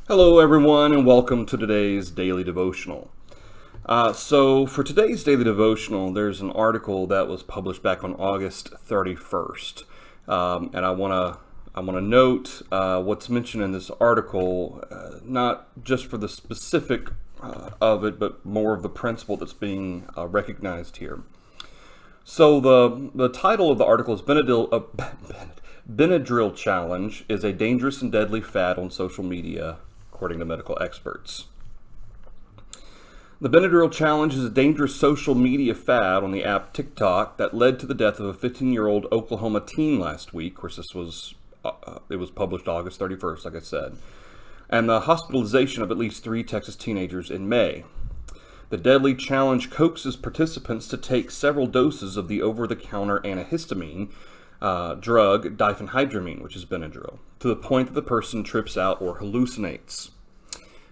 Hello, everyone, and welcome to today's daily devotional. So, for today's daily devotional, there's an article that was published back on August 31st, and I want to note what's mentioned in this article, not just for the specific of it, but more of the principle that's being recognized here. So, the title of the article is Benadryl Challenge is a dangerous and deadly fad on social media, according to medical experts. The Benadryl Challenge is a dangerous social media fad on the app TikTok that led to the death of a 15-year-old Oklahoma teen last week. Of course, it was published August 31st, like I said, and the hospitalization of at least 3 Texas teenagers in May. The deadly challenge coaxes participants to take several doses of the over-the-counter antihistamine drug diphenhydramine, which is Benadryl, to the point that the person trips out or hallucinates.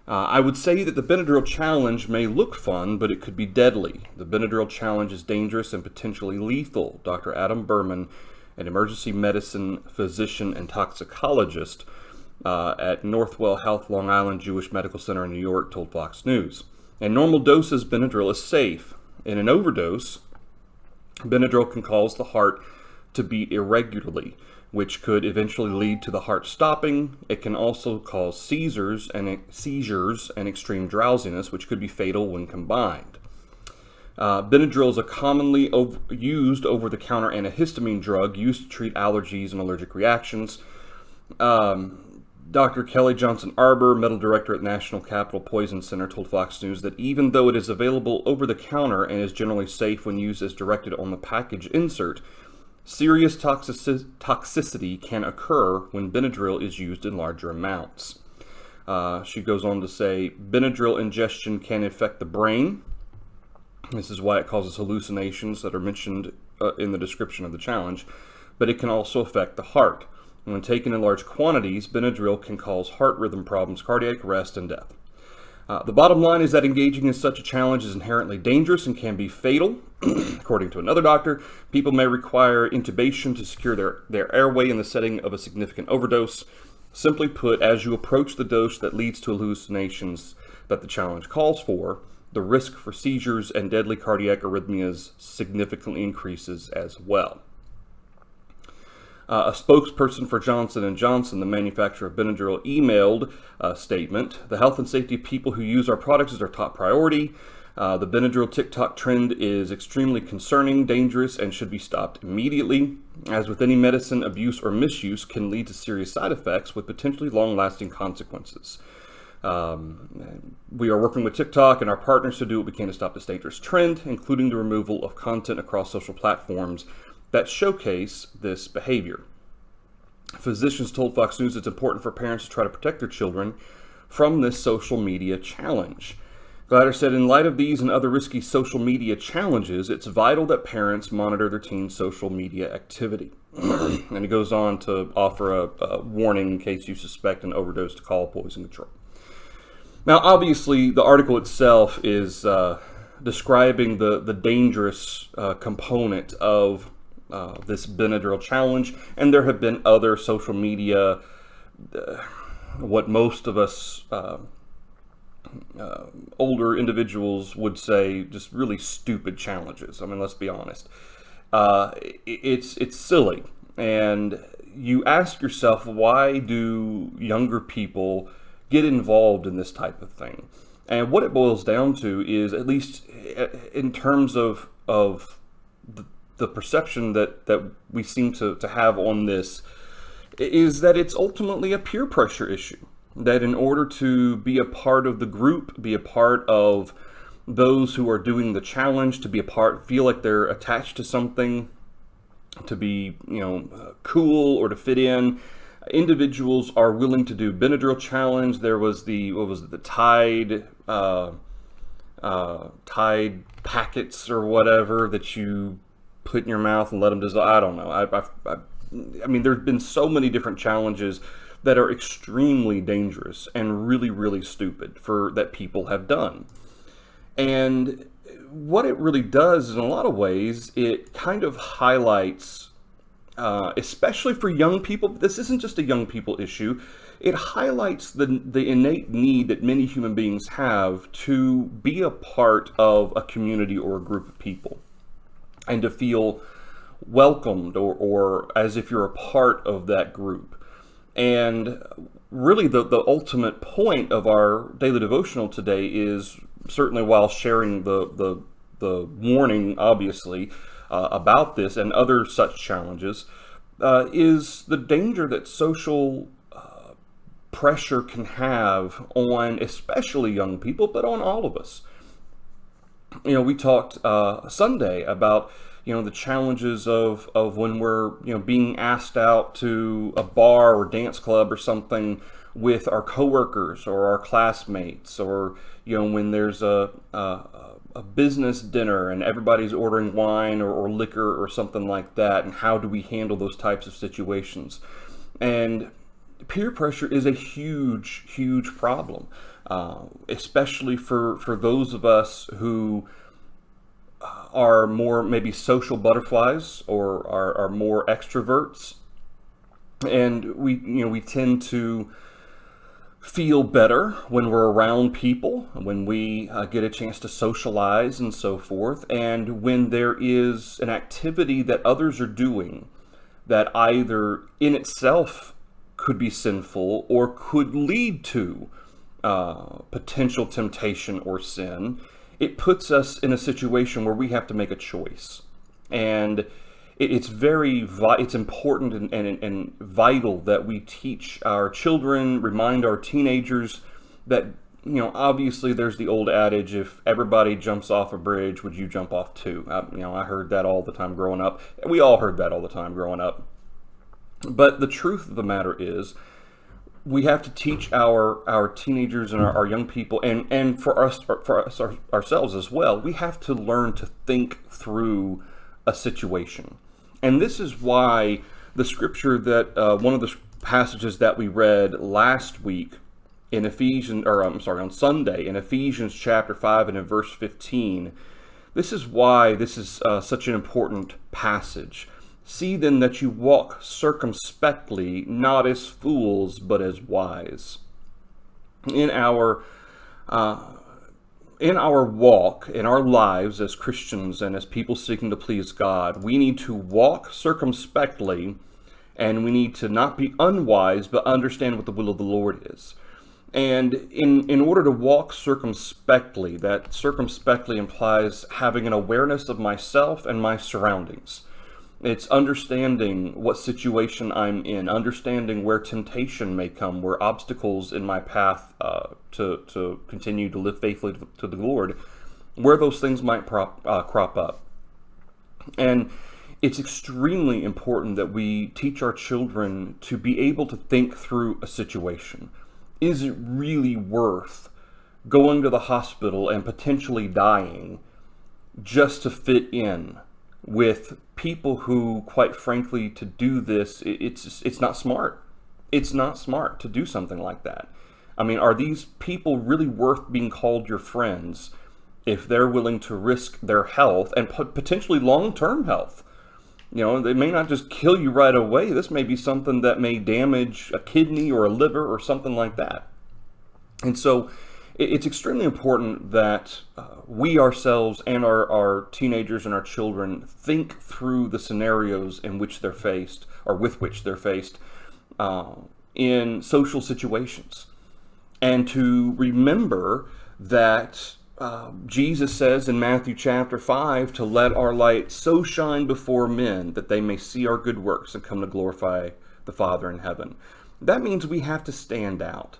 I would say that the Benadryl challenge may look fun, but it could be deadly. The Benadryl challenge is dangerous and potentially lethal, Dr. Adam Berman, an emergency medicine physician and toxicologist at Northwell Health Long Island Jewish Medical Center in New York, told Fox News. In normal doses, Benadryl is safe. In an overdose, Benadryl can cause the heart to beat irregularly, which could eventually lead to the heart stopping. It can also cause seizures and extreme drowsiness, which could be fatal when combined. Benadryl is a commonly used over-the-counter antihistamine drug used to treat allergies and allergic reactions. Dr. Kelly Johnson Arbor, medical director at National Capital Poison Center, told Fox News that even though it is available over-the-counter and is generally safe when used as directed on the package insert, serious toxicity can occur when Benadryl is used in larger amounts. She goes on to say, Benadryl ingestion can affect the brain. This is why it causes hallucinations that are mentioned in the description of the challenge, but it can also affect the heart. When taken in large quantities, Benadryl can cause heart rhythm problems, cardiac arrest, and death. The bottom line is that engaging in such a challenge is inherently dangerous and can be fatal. According to another doctor, people may require intubation to secure their airway in the setting of a significant overdose. Simply put, as you approach the dose that leads to hallucinations that the challenge calls for, the risk for seizures and deadly cardiac arrhythmias significantly increases as well. A spokesperson for Johnson & Johnson, the manufacturer of Benadryl, emailed a statement. The health and safety of people who use our products is our top priority. The Benadryl TikTok trend is extremely concerning, dangerous, and should be stopped immediately. As with any medicine, abuse or misuse can lead to serious side effects with potentially long-lasting consequences. We are working with TikTok and our partners to do what we can to stop this dangerous trend, including the removal of content across social platforms that showcase this behavior. Physicians told Fox News it's important for parents to try to protect their children from this social media challenge. Glatter said, in light of these and other risky social media challenges, it's vital that parents monitor their teens' social media activity. And he goes on to offer a warning in case you suspect an overdose to call poison control. Now, obviously, the article itself is describing the dangerous component of this Benadryl challenge, and there have been other social media, what most of us older individuals would say, just really stupid challenges. I mean, let's be honest. It's silly, and you ask yourself, why do younger people get involved in this type of thing? And what it boils down to is, at least in terms of the perception that we seem to have on this, is that it's ultimately a peer pressure issue. That in order to be a part of the group, be a part of those who are doing the challenge, to be a part, feel like they're attached to something, to be, cool or to fit in, individuals are willing to do Benadryl challenge. There was the Tide packets or whatever that you put in your mouth and let them dissolve. I don't know. I mean, there's been so many different challenges that are extremely dangerous and really, really stupid that people have done. And what it really does is, in a lot of ways, it kind of highlights especially for young people. But this isn't just a young people issue. It highlights the innate need that many human beings have to be a part of a community or a group of people, and to feel welcomed or as if you're a part of that group. And really the ultimate point of our daily devotional today is, certainly while sharing the warning, obviously, about this and other such challenges, is the danger that social pressure can have on especially young people, but on all of us. We talked Sunday about the challenges of when we're being asked out to a bar or dance club or something with our coworkers or our classmates, or when there's a business dinner and everybody's ordering wine or liquor or something like that, and how do we handle those types of situations. And peer pressure is a huge problem, especially for those of us who are more maybe social butterflies or are more extroverts. And we tend to feel better when we're around people, when we get a chance to socialize and so forth. And when there is an activity that others are doing that either in itself could be sinful or could lead to potential temptation or sin, it puts us in a situation where we have to make a choice. And it's important and vital that we teach our children, remind our teenagers that, obviously there's the old adage, if everybody jumps off a bridge, would you jump off too? I heard that all the time growing up. We all heard that all the time growing up. But the truth of the matter is, we have to teach our teenagers and our young people, and for us ourselves as well. We have to learn to think through a situation. And this is why the scripture that one of the passages that we read last week in on Sunday in Ephesians chapter 5 and in verse 15, this is why this is such an important passage. See then that you walk circumspectly, not as fools, but as wise. In our walk, in our lives as Christians and as people seeking to please God, we need to walk circumspectly, and we need to not be unwise, but understand what the will of the Lord is. And in order to walk circumspectly, that circumspectly implies having an awareness of myself and my surroundings. It's understanding what situation I'm in, understanding where temptation may come, where obstacles in my path to continue to live faithfully to the Lord, where those things might crop up. And it's extremely important that we teach our children to be able to think through a situation. Is it really worth going to the hospital and potentially dying just to fit in with people who, quite frankly, to do this, it's not smart. It's not smart to do something like that. I mean, are these people really worth being called your friends if they're willing to risk their health and potentially long-term health? They may not just kill you right away. This may be something that may damage a kidney or a liver or something like that. And so it's extremely important that we ourselves and our teenagers and our children think through the scenarios in which they're faced, or with which they're faced, in social situations. And to remember that Jesus says in Matthew chapter 5 to let our light so shine before men that they may see our good works and come to glorify the Father in heaven. That means we have to stand out.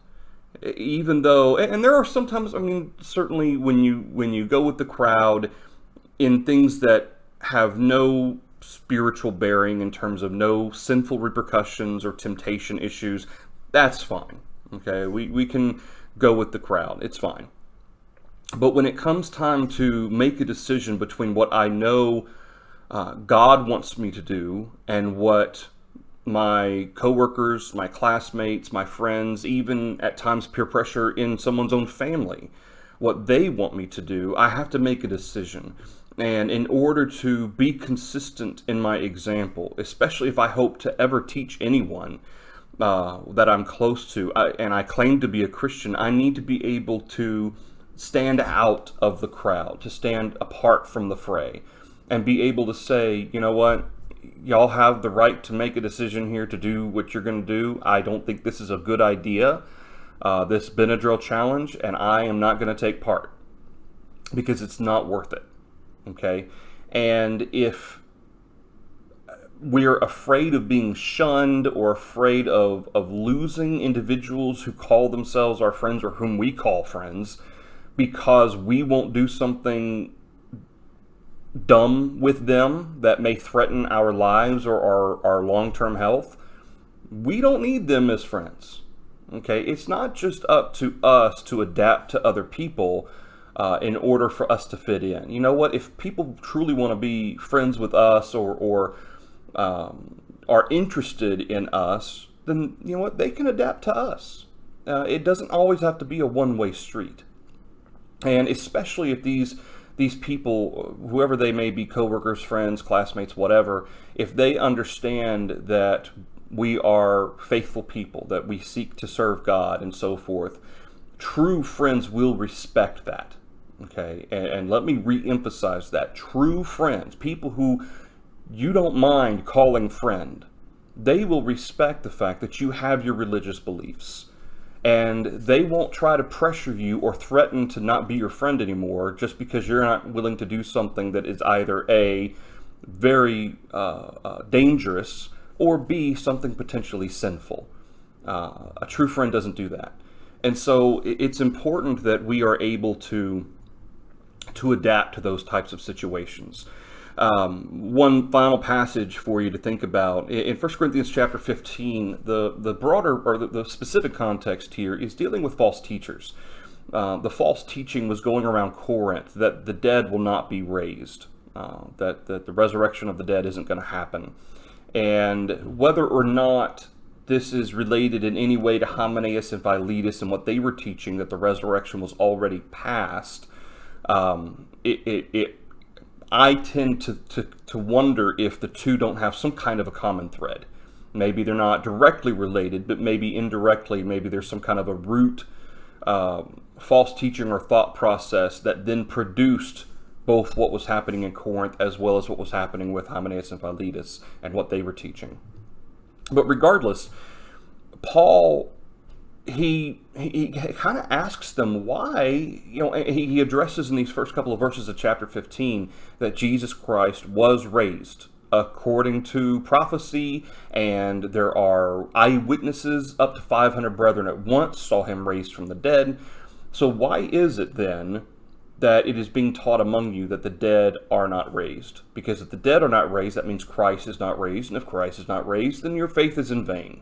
Even though, and there are sometimes, certainly when you go with the crowd in things that have no spiritual bearing, in terms of no sinful repercussions or temptation issues, that's fine. Okay, we can go with the crowd. It's fine. But when it comes time to make a decision between what I know God wants me to do and what my coworkers, my classmates, my friends, even at times peer pressure in someone's own family, what they want me to do, I have to make a decision. And in order to be consistent in my example, especially if I hope to ever teach anyone that I'm close to, and I claim to be a Christian, I need to be able to stand out of the crowd, to stand apart from the fray, and be able to say, you know what, y'all have the right to make a decision here to do what you're going to do. I don't think this is a good idea, this Benadryl challenge, and I am not going to take part because it's not worth it. Okay? And if we're afraid of being shunned or afraid of losing individuals who call themselves our friends or whom we call friends because we won't do something dumb with them that may threaten our lives or our long-term health, we don't need them as friends. Okay? It's not just up to us to adapt to other people in order for us to fit in. You know what? If people truly want to be friends with us or are interested in us, then you know what? They can adapt to us. It doesn't always have to be a one-way street. And especially if these people, whoever they may be, coworkers, friends, classmates, whatever, if they understand that we are faithful people, that we seek to serve God and so forth, true friends will respect that. Okay, and let me re-emphasize that. True friends, people who you don't mind calling friend, they will respect the fact that you have your religious beliefs. And they won't try to pressure you or threaten to not be your friend anymore just because you're not willing to do something that is either A, very dangerous, or B, something potentially sinful. A true friend doesn't do that. And so it's important that we are able to adapt to those types of situations. One final passage for you to think about. In 1 Corinthians chapter 15, the broader or the specific context here is dealing with false teachers. The false teaching was going around Corinth that the dead will not be raised, that the resurrection of the dead isn't going to happen. And whether or not this is related in any way to Hymenaeus and Philetus and what they were teaching, that the resurrection was already past, I tend to wonder if the two don't have some kind of a common thread. Maybe they're not directly related, but maybe indirectly, maybe there's some kind of a root false teaching or thought process that then produced both what was happening in Corinth as well as what was happening with Hymenaeus and Philetus and what they were teaching. But regardless, Paul, he kind of asks them why, he addresses in these first couple of verses of chapter 15 that Jesus Christ was raised according to prophecy, and there are eyewitnesses, up to 500 brethren at once saw him raised from the dead. So why is it then that it is being taught among you that the dead are not raised? Because if the dead are not raised, that means Christ is not raised, and if Christ is not raised, then your faith is in vain.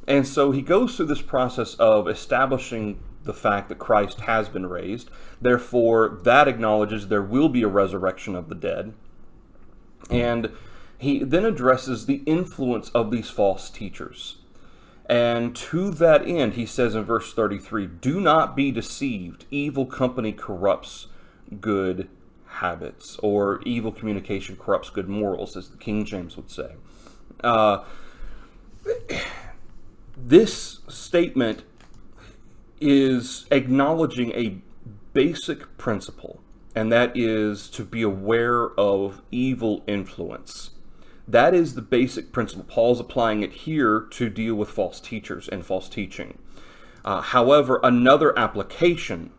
And so he goes through this process of establishing the fact that Christ has been raised. Therefore, that acknowledges there will be a resurrection of the dead. And he then addresses the influence of these false teachers. And to that end, he says in verse 33, "Do not be deceived. Evil company corrupts good habits," or evil communication corrupts good morals, as the King James would say. This statement is acknowledging a basic principle, and that is to be aware of evil influence. That is the basic principle. Paul's applying it here to deal with false teachers and false teaching. However, another application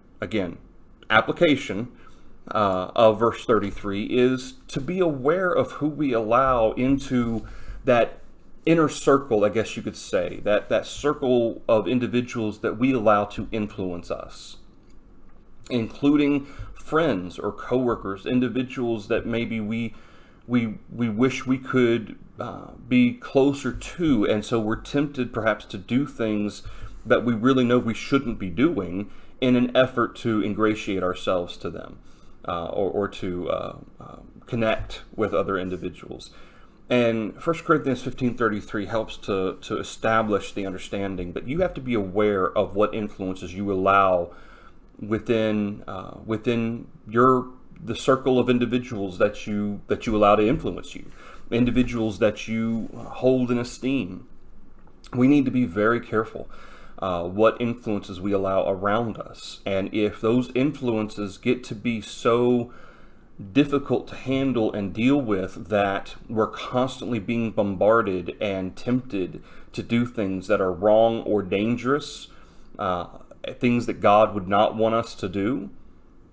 of verse 33 is to be aware of who we allow into that inner circle, I guess you could say, that circle of individuals that we allow to influence us, including friends or coworkers, individuals that maybe we wish we could be closer to, and so we're tempted perhaps to do things that we really know we shouldn't be doing in an effort to ingratiate ourselves to them or to connect with other individuals. And 1 Corinthians 15:33 helps to establish the understanding that you have to be aware of what influences you allow within your the circle of individuals that you allow to influence you, individuals that you hold in esteem. We need to be very careful what influences we allow around us. And if those influences get to be so difficult to handle and deal with that we're constantly being bombarded and tempted to do things that are wrong or dangerous, things that God would not want us to do,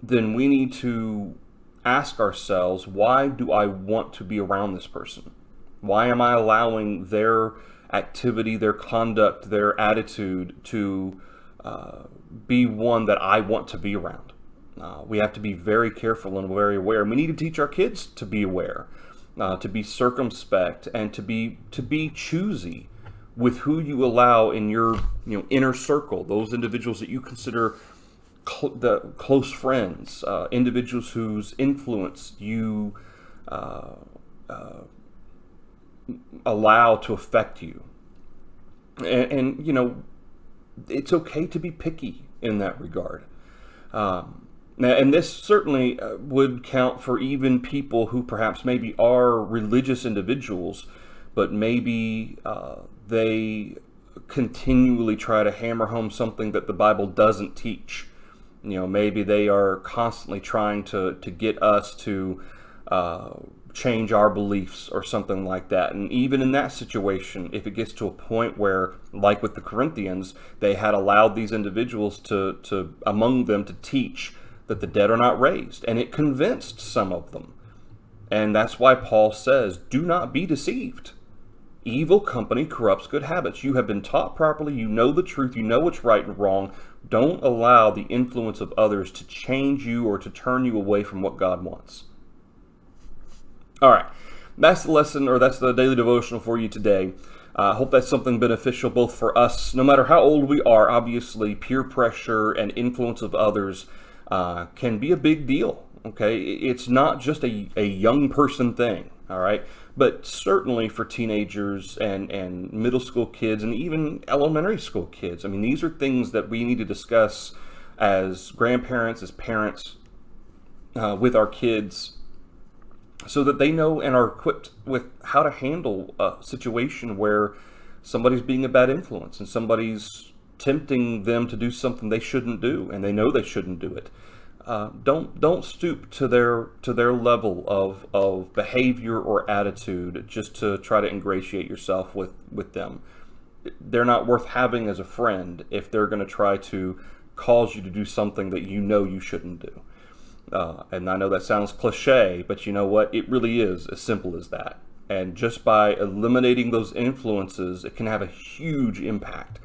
then we need to ask ourselves, why do I want to be around this person? Why am I allowing their activity, their conduct, their attitude to be one that I want to be around? We have to be very careful and very aware. And we need to teach our kids to be aware, to be circumspect, and to be choosy with who you allow in your inner circle. Those individuals that you consider the close friends, individuals whose influence you allow to affect you. And it's okay to be picky in that regard. And this certainly would count for even people who perhaps maybe are religious individuals, but maybe they continually try to hammer home something that the Bible doesn't teach. Maybe they are constantly trying to get us to change our beliefs or something like that. And even in that situation, if it gets to a point where, like with the Corinthians, they had allowed these individuals to among them to teach that the dead are not raised, and it convinced some of them. And that's why Paul says, do not be deceived. Evil company corrupts good habits. You have been taught properly. You know the truth. You know what's right and wrong. Don't allow the influence of others to change you or to turn you away from what God wants. All right. That's the lesson, or that's the daily devotional for you today. I hope that's something beneficial both for us, no matter how old we are. Obviously, peer pressure and influence of others can be a big deal. Okay, it's not just a young person thing. All right, but certainly for teenagers and middle school kids and even elementary school kids. I mean, these are things that we need to discuss as grandparents, as parents, with our kids, so that they know and are equipped with how to handle a situation where somebody's being a bad influence and somebody's tempting them to do something they shouldn't do, and they know they shouldn't do it. Don't stoop to their level of behavior or attitude just to try to ingratiate yourself with them. They're not worth having as a friend if they're going to try to cause you to do something that you know you shouldn't do. And I know that sounds cliche, but you know what? It really is as simple as that. And just by eliminating those influences, it can have a huge impact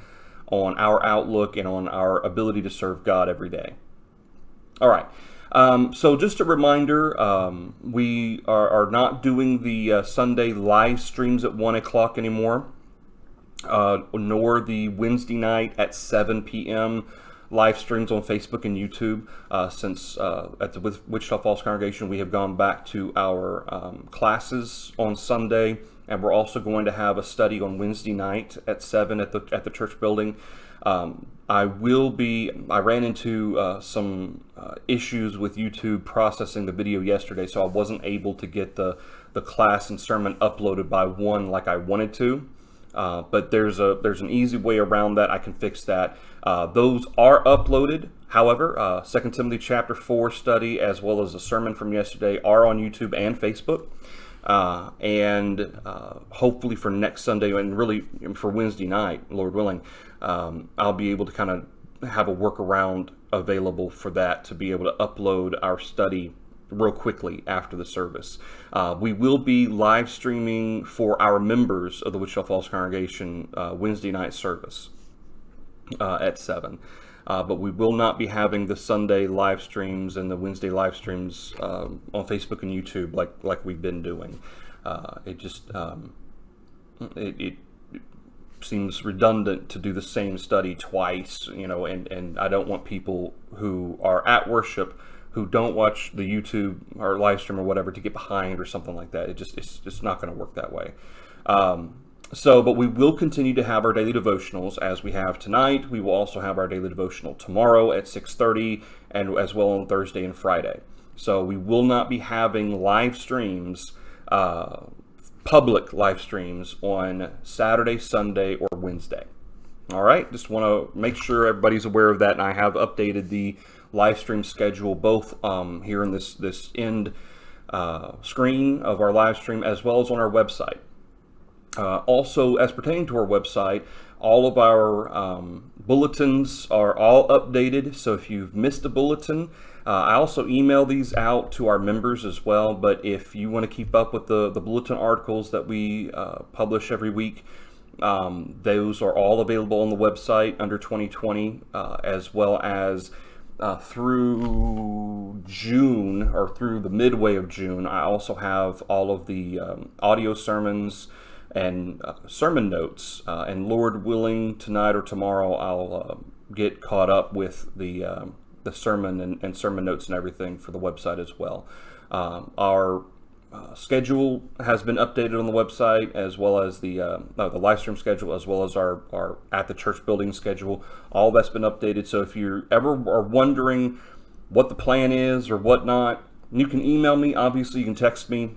on our outlook and on our ability to serve God every day. All right. So just a reminder, we are not doing the Sunday live streams at 1 o'clock anymore, nor the Wednesday night at 7 p.m. live streams on Facebook and YouTube, since at the Wichita Falls congregation we have gone back to our classes on Sunday, and we're also going to have a study on Wednesday night at 7 at the church building. I ran into some issues with YouTube processing the video yesterday, so I wasn't able to get the class and sermon uploaded by 1 like I wanted to. But there's an easy way around that. I can fix that. Those are uploaded. However, 2 Timothy chapter 4 study, as well as the sermon from yesterday, are on YouTube and Facebook. And hopefully for next Sunday, and really for Wednesday night, Lord willing, I'll be able to kind of have a workaround available for that, to be able to upload our study real quickly after the service. We will be live streaming for our members of the Wichita Falls congregation Wednesday night service at 7. But we will not be having the Sunday live streams and the Wednesday live streams on Facebook and YouTube like we've been doing. It seems redundant to do the same study twice, and I don't want people who are at worship who don't watch the YouTube or live stream or whatever to get behind or something like that. It's just not going to work that way. But we will continue to have our daily devotionals as we have tonight. We will also have our daily devotional tomorrow at 6:30, and as well on Thursday and Friday. So we will not be having live streams, public live streams on Saturday, Sunday, or Wednesday. All right, just want to make sure everybody's aware of that, and I have updated the live stream schedule both here in this end screen of our live stream as well as on our website. Also, as pertaining to our website, all of our bulletins are all updated, so if you've missed a bulletin, I also email these out to our members as well, but if you want to keep up with the bulletin articles that we publish every week, those are all available on the website under 2020, as well as through June, or through the midway of June. I also have all of the audio sermons and sermon notes, and Lord willing, tonight or tomorrow I'll get caught up with the sermon and sermon notes and everything for the website as well. Our schedule has been updated on the website, as well as the live stream schedule, as well as our at the church building schedule. All that's been updated. So if you ever are wondering what the plan is or whatnot, you can email me. Obviously, you can text me,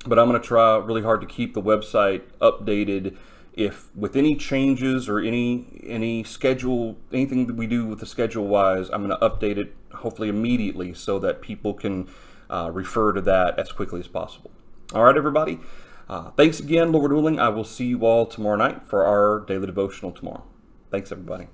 but I'm going to try really hard to keep the website updated. If with any changes or any schedule, anything that we do with the schedule wise, I'm going to update it hopefully immediately so that people can refer to that as quickly as possible. All right, everybody. Thanks again, Lord willing. I will see you all tomorrow night for our daily devotional tomorrow. Thanks, everybody.